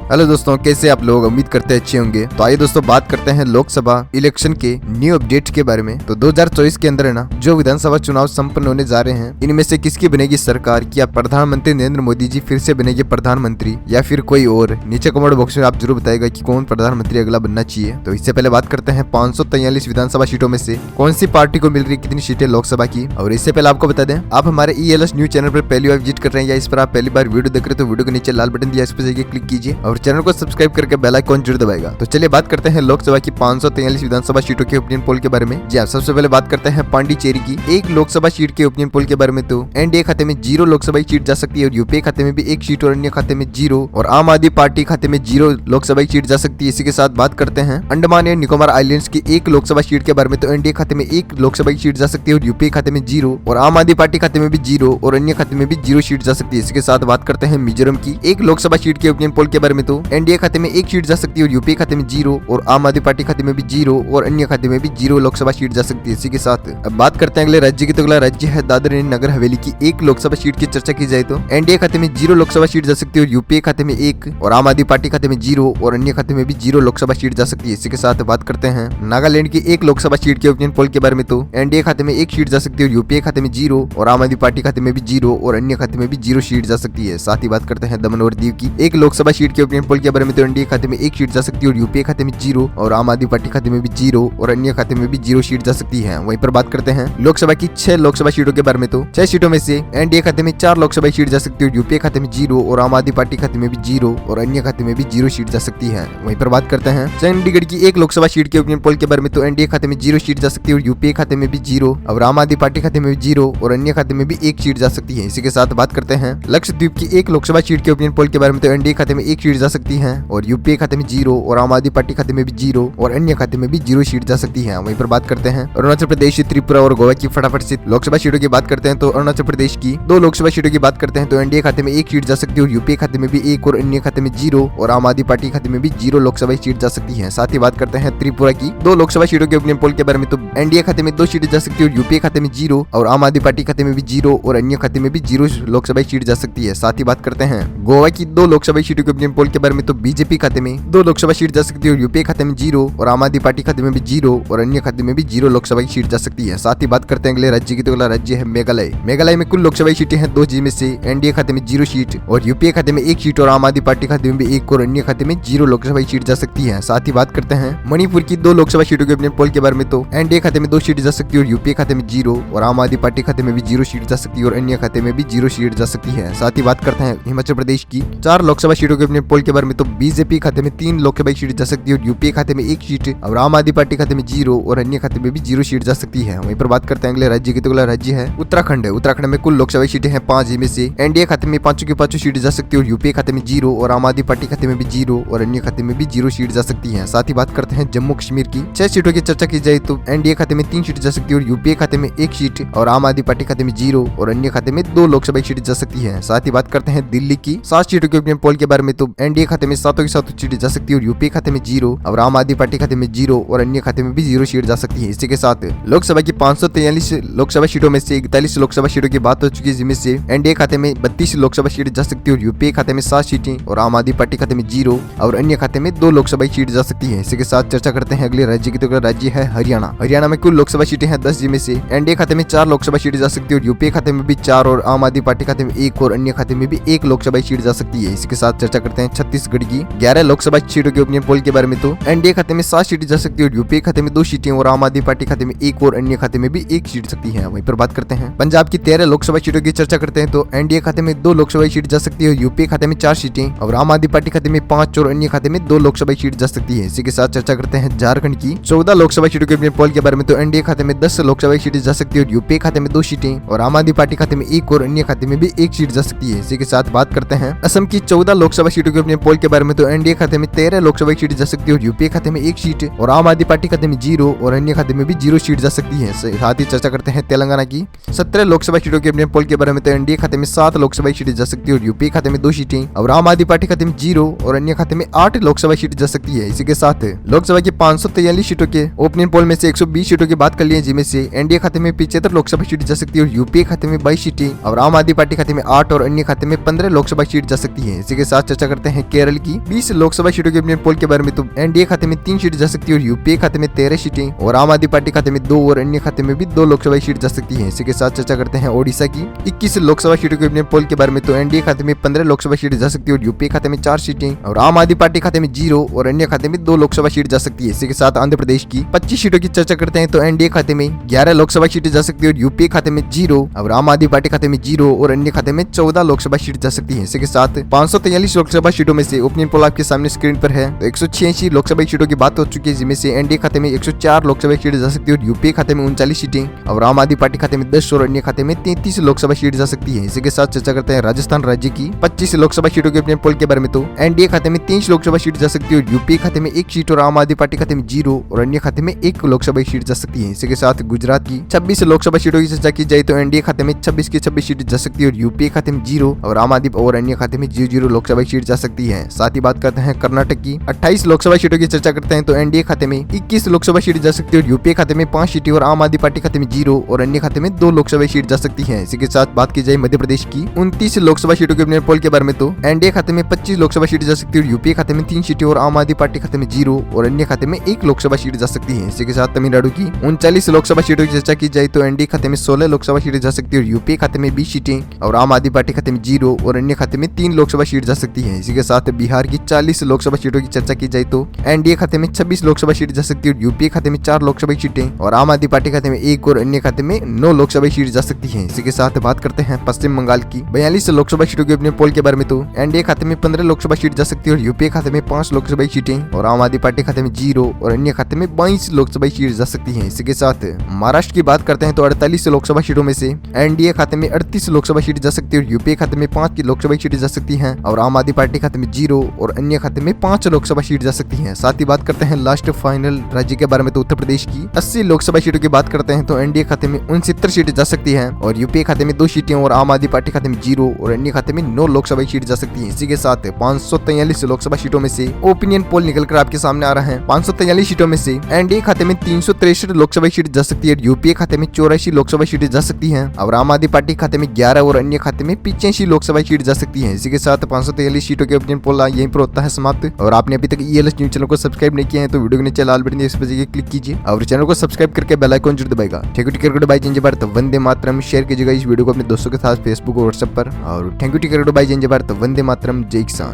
Hello दोस्तों, कैसे आप लोग? उम्मीद करते हैं अच्छे होंगे। तो आइए दोस्तों बात करते हैं लोकसभा इलेक्शन के न्यू अपडेट के बारे में। तो 2024 के अंदर है ना, जो विधानसभा चुनाव संपन्न होने जा रहे हैं, इनमें से किसकी बनेगी सरकार? क्या प्रधानमंत्री नरेंद्र मोदी जी फिर से बनेंगे प्रधानमंत्री या फिर कोई और? नीचे कमेंट बॉक्स में आप जरूर बताएगा कि कौन प्रधानमंत्री अगला बनना चाहिए। तो इससे पहले बात करते हैं 543 विधानसभा सीटों में से कौन सी पार्टी को मिल रही कितनी सीटें लोकसभा की। और इससे पहले आपको बता दें, आप हमारे ELS न्यूज चैनल पर पहली बार विजिट कर रहे हैं या इस पर आप पहली बार वीडियो देख रहे हैं, तो वीडियो के नीचे लाल बटन दिया, इस पर जाकर क्लिक कीजिए और चैनल को सब्सक्राइब करके बेल आइकन जरूर दबाएगा। तो चलिए बात करते हैं लोकसभा की 543 विधानसभा सीटों के ओपिनियन पोल के बारे में। जी हाँ, सबसे पहले बात करते हैं पांडिचेरी की एक लोकसभा सीट के ओपिनियन पोल के बारे में। तो NDA खाते में 0 लोकसभा सीट जा सकती है और UPA खाते में भी 1 सीट और अन्य खाते में 0 और आम आदमी पार्टी खाते में 0 लोकसभा सीट जा सकती है। इसी के साथ बात करते हैं अंडमान एंड निकोबार आइलैंड्स की एक लोकसभा सीट के बारे में। तो NDA खाते में 1 लोकसभा सीट जा सकती है और UPA खाते में 0 और आम आदमी पार्टी खाते में भी 0 और अन्य खाते में भी 0 सीट जा सकती है। इसके साथ बात करते हैं मिजोरम की एक लोकसभा सीट के ओपिनियन पोल के बारे में। तो NDA खाते में 1 सीट जा सकती है और UPA खाते में 0 और आम आदमी पार्टी खाते में भी 0 और अन्य खाते में भी 0 लोकसभा सीट जा सकती है। इसी के साथ अब बात करते हैं अगले राज्य की। तो अगला राज्य है दादर एंड नगर हवेली की एक लोकसभा सीट की चर्चा की जाए तो NDA खाते में 0 लोकसभा सीट जा सकती है और UPA खाते में 1 और आम आदमी पार्टी खाते में 0 और अन्य खाते में भी 0 लोकसभा सीट जा सकती है। इसी के साथ बात करते हैं नागालैंड की एक लोकसभा सीट के ओपिनियन पोल के बारे में। तो NDA खाते में 1 सीट जा सकती है और UPA खाते में 0 और आम आदमी पार्टी खाते में भी 0 और अन्य खाते में भी 0 सीट जा सकती है। साथ ही बात करते हैं दमन और दीव की एक लोकसभा सीट के ओपिनियन पोल के बारे में। तो NDA खाते में 1 सीट जा सकती है और UPA खाते में 0 और आम आदमी पार्टी खाते में भी 0 और अन्य खाते में भी 0 सीट जा सकती है। वहीं पर बात करते हैं लोकसभा की 6 लोकसभा सीटों के बारे में। तो 6 सीटों में से NDA खाते में 4 लोकसभा सीट जा सकती है और UPA खाते में 0 और आम आदमी पार्टी खाते में भी 0 और अन्य खाते में भी 0 सीट जा सकती है। वहीं पर बात करते हैं चंडीगढ़ की एक लोकसभा सीट के ओपिनियन पोल के बारे में। तो NDA खाते में 0 सीट जा सकती है और UPA खाते में भी 0 और आम आदमी पार्टी खाते में भी 0 और अन्य खाते में भी 1 सीट जा सकती है। इसी के साथ बात करते हैं लक्षद्वीप की एक लोकसभा सीट के ओपिनियन पोल के बारे में। तो NDA खाते में 1 सीट जा सकती है और UPA खाते में 0 और आम आदमी पार्टी खाते में भी 0 और अन्य खाते में भी 0 सीट जा सकती है। वहीं पर बात करते हैं अरुणाचल प्रदेश, त्रिपुरा और गोवा की फटाफट से लोकसभा सीटों की बात करते हैं। तो अरुणाचल प्रदेश की 2 लोकसभा सीटों की बात करते हैं। तो NDA खाते में 1 सीट जा सकती है और UPA खाते में भी 1 और अन्य खाते में 0 और आम आदमी पार्टी खाते में भी 0 लोकसभा सीट जा सकती है। साथ ही बात करते हैं त्रिपुरा की 2 लोकसभा सीटों के ओपिनियन पोल के बारे में। तो NDA खाते में 2 सीटें जा सकती है और UPA खाते में 0 और आम आदमी पार्टी खाते में भी 0 और अन्य खाते में भी 0 लोकसभा सीट जा सकती है। साथ ही बात करते हैं गोवा की 2 लोकसभा सीटों के ओपिनियन पोल के बारे में। तो BJP खाते में 2 लोकसभा सीट जा सकती है और UPA खाते में 0 और आम आदमी पार्टी खाते में भी 0 और अन्य खाते में भी 0 लोकसभा की सीट जा सकती है। साथ ही बात करते हैं अगले राज्य की। तो अगला राज्य है मेघालय। मेघालय में कुल लोकसभा सीटें हैं 2, जिनमें से NDA खाते में 0 सीट और UPA खाते में 1 सीट और आम आदमी पार्टी खाते में भी 1 और अन्य खाते में 0 लोकसभा सीट जा सकती है। साथ ही बात करते हैं मणिपुर की 2 लोकसभा सीटों के अपने पोल के बारे में। तो NDA खाते में 2 सीट जा सकती है और UPA खाते में 0 और आम आदमी पार्टी खाते में भी 0 सीट जा सकती है और अन्य खाते में भी 0 सीट जा सकती है। साथ ही बात करते हैं हिमाचल प्रदेश की 4 लोकसभा सीटों के अपने पोल के बारे में। तो BJP खाते में 3 लोकसभा सीट जा सकती है और UPA खाते में 1 सीट और आम आदमी पार्टी खाते में 0 और अन्य खाते में भी 0 सीट जा सकती है। वहीं पर बात करते हैं अगले राज्य की। तो अगला राज्य है उत्तराखंड। उत्तराखंड में कुल लोकसभा सीटें हैं 5, जिनमें से NDA खाते में 5 की 5 सीट जा सकती है और UPA खाते में 0 और आम आदमी पार्टी खाते में भी 0 और अन्य खाते में भी 0 सीट जा सकती है। साथ ही बात करते हैं जम्मू कश्मीर की 6 सीटों की चर्चा की जाए। तो NDA खाते में 3 सीट जा सकती है और UPA खाते में 1 सीट और आम आदमी पार्टी खाते में 0 और अन्य खाते में 2 लोकसभा सीट जा सकती है। साथ ही बात करते हैं दिल्ली की 7 सीटों के ओपिनियन पोल के बारे में। तो NDA खाते में 7 की 7 सीट जा सकती है और UPA खाते में 0 और आम आदमी पार्टी खाते में 0 और अन्य खाते में भी 0 सीट जा सकती है। इसी के साथ लोकसभा की 543 लोकसभा सीटों में से 41 लोकसभा सीटों की बात हो चुकी है, जिनमें से NDA खाते में 32 लोकसभा सीट जा सकती है और UPA खाते में 7 सीटें और आम आदमी पार्टी खाते में 0 और अन्य खाते में 2 लोकसभा सीट जा सकती है। इसी के साथ चर्चा करते हैं अगले राज्य की। तो अगला राज्य है हरियाणा। हरियाणा में कुल लोकसभा सीटें हैं 10, जिनमें से NDA खाते में 4 लोकसभा सीट जा सकती है और UPA खाते में भी 4 और आम आदमी पार्टी खाते में 1 और अन्य खाते में भी 1 लोकसभा सीट जा सकती है। इसके साथ चर्चा करते हैं छत्तीसगढ़ की 11 लोकसभा सीटों के ओपिनियन पोल के बारे में। तो NDA खाते में 7 सीटें जा सकती है और UPA खाते में 2 सीटें और आम आदमी पार्टी खाते में 1 और अन्य खाते में भी 1 सीट सकती है। वहीं पर बात करते हैं पंजाब की 13 लोकसभा सीटों की चर्चा करते हैं। तो NDA खाते में 2 लोकसभा सीट जा सकती है और UPA खाते में 4 सीटें और आम आदमी पार्टी खाते में 5 और अन्य खाते में 2 लोकसभा सीट जा सकती है। इसी के साथ चर्चा करते हैं झारखंड की 14 लोकसभा सीटों के पोल के बारे में। तो NDA खाते में 10 लोकसभा सीटें जा सकती है और UPA खाते में 2 सीटें और आम आदमी पार्टी खाते में 1 और अन्य खाते में भी 1 सीट जा सकती है। इसी के साथ बात करते हैं असम की 14 लोकसभा सीटों के अपने पोल के बारे में। तो NDA खाते में 13 लोकसभा सीट जा सकती है और UPA खाते में 1 सीट और आम आदमी पार्टी खाते में 0 और अन्य खाते में भी 0 सीट जा सकती है। साथ ही चर्चा करते हैं तेलंगाना की 17 लोकसभा सीटों के अपने पोल के बारे में। तो NDA खाते में 7 लोकसभा सीटें जा सकती है और UPA खाते में 2 सीटें और आम आदमी पार्टी खाते में 0 और अन्य खाते में 8 लोकसभा सीट जा सकती है। इसी के साथ लोकसभा की 543 सीटों के ओपनिंग पोल में से 120 सीटों की बात कर ली है, जिनमें से NDA खाते में 75 लोकसभा सीट जा सकती है और UPA खाते में 22 सीटें और आम आदमी पार्टी खाते में 8 और अन्य खाते में 15 लोकसभा सीट जा सकती है। इसी के साथ चर्चा करते हैं केरल की 20 लोकसभा सीटों के ओपिनियन पोल के बारे में। तो एनडीए खाते में 3 सीट जा सकती है और यूपीए खाते में 13 सीटें और आम आदमी पार्टी खाते में 2 और अन्य खाते में भी 2 लोकसभा सीट जा सकती है। इसी के साथ चर्चा करते हैं ओडिशा की 21 लोकसभा सीटों के ओपिनियन पोल के बारे में। तो एनडीए खाते में 15 लोकसभा सीट जा सकती है और यूपीए खाते में 4 सीटें और आम आदमी पार्टी खाते में 0 और अन्य खाते में 2 लोकसभा सीट जा सकती है। इसी के साथ आंध्र प्रदेश की 25 सीटों की चर्चा करते हैं। तो एनडीए खाते में 11 लोकसभा सीटें जा सकती है और यूपीए खाते में 0 और आम आदमी पार्टी खाते में 0 और अन्य खाते में 14 लोकसभा सीट जा सकती है। इसी के साथ 543 लोकसभा सीटों में से ओपिनियन पोल आपके सामने स्क्रीन पर है। तो 186 लोकसभा सीटों की बात हो चुकी है, जिनमें से एनडीए खाते में 104 लोकसभा सीट जा सकती है और यूपीए खाते में 39 सीटें और आम आदमी पार्टी खाते में 10 और अन्य खाते में 33 लोकसभा सीट जा सकती है। इसी के साथ चर्चा करते हैं राजस्थान राज्य की 25 लोकसभा सीटों के ओपिनियन पोल के बारे में। तो एनडीए खाते में 23 लोकसभा सीट जा सकती है और यूपीए खाते में 1 सीट और आम आदमी पार्टी खाते में 0 और अन्य खाते में 1 लोकसभा सीट जा सकती है। इसी के साथ गुजरात की 26 लोकसभा सीटों की चर्चा की जाए तो एनडीए खाते में 26 की 26 सीट जा सकती है और यूपीए खाते में 0 और आम आदमी और अन्य खाते में 0 लोकसभा सीट जा सकती है। साथ ही बात करते हैं कर्नाटक की 28 लोकसभा सीटों की चर्चा करते हैं। तो एनडीए खाते में 21 लोकसभा सीट जा सकती है और यूपीए खाते में 5 सीटें और आम आदमी पार्टी खाते में 0 और अन्य खाते में 2 लोकसभा सीट जा सकती है। इसी के साथ बात की जाए मध्य प्रदेश की 29 लोकसभा सीटों के ओपिनियन पोल के बारे में। तो एनडीए खाते में 25 लोकसभा सीट जा सकती है और यूपीए खाते में 3 सीटें और आम आदमी पार्टी खाते में 0 और अन्य खाते में 1 लोकसभा सीट जा सकती है। इसी के साथ तमिलनाडु की 39 लोकसभा सीटों की चर्चा की जाए तो एनडीए खाते में 16 लोकसभा सीटें जा सकती है और यूपीए खाते में 20 सीटें और आम आदमी पार्टी खाते में 0 और अन्य खाते में 3 लोकसभा सीट जा सकती है। इसी के साथ बिहार की 40 लोकसभा सीटों की चर्चा की जाए तो एनडीए खाते में 26 लोकसभा सीट जा सकती है और यूपीए खाते में 4 लोकसभा सीटें और आम आदमी पार्टी खाते में 1 और अन्य खाते में 9 लोकसभा सीट जा सकती है। इसी के साथ बात करते हैं पश्चिम बंगाल की 42 लोकसभा सीटों के अपने पोल के बारे में। तो एनडीए खाते में 15 लोकसभा सीट जा सकती है और यूपीए खाते में 5 लोकसभा सीटें और आम आदमी पार्टी खाते में 0 और अन्य खाते में 22 लोकसभा सीट जा सकती है। इसी के साथ महाराष्ट्र की बात करते हैं तो 48 लोकसभा सीटों में से एनडीए खाते में 38 लोकसभा सीट जा सकती है और यूपीए खाते में 5 की लोकसभा सीट जा सकती है और आम आदमी पार्टी खाते में 0 और अन्य खाते में 5 लोकसभा सीट जा सकती है। साथ ही बात करते हैं लास्ट फाइनल राज्य के बारे में। तो उत्तर प्रदेश की 80 लोकसभा सीटों की बात करते हैं तो एनडीए खाते में 69 सीट जा सकती है और यूपीए खाते में 2 सीटें और आम आदमी पार्टी खाते में 0 और अन्य खाते में 9 लोकसभा सीट जा सकती है। इसी के साथ 543 लोकसभा सीटों में से ओपिनियन पोल निकलकर आपके सामने आ रहा है। 543 सीटों में से एनडीए खाते में 363 लोकसभा सीट जा सकती है, यूपीए खाते में 84 लोकसभा सीट जा सकती है और आम आदमी पार्टी खाते में 11 और अन्य खाते में 85 लोकसभा सीट जा सकती है। इसी के साथ 543 सीटों के ओपिनियन पोल यहीं पर होता है समाप्त। और आपने अभी तक ईएलएस न्यूज चैनल को सब्सक्राइब नहीं किया है तो वीडियो के नीचे लाल बटन इस पर क्लिक कीजिए और चैनल को सब्सक्राइब करके बेल आइकन जरूर दबाएगा। थैंक यू टिकट बाय जय भारत वंदे मातरम। शेयर कीजिएगा इस वीडियो को अपने दोस्तों के साथ फेसबुक और व्हाट्सएप पर। और थैंक यू टिकट बाय जय भारत वंदे मातरम। जय किसान।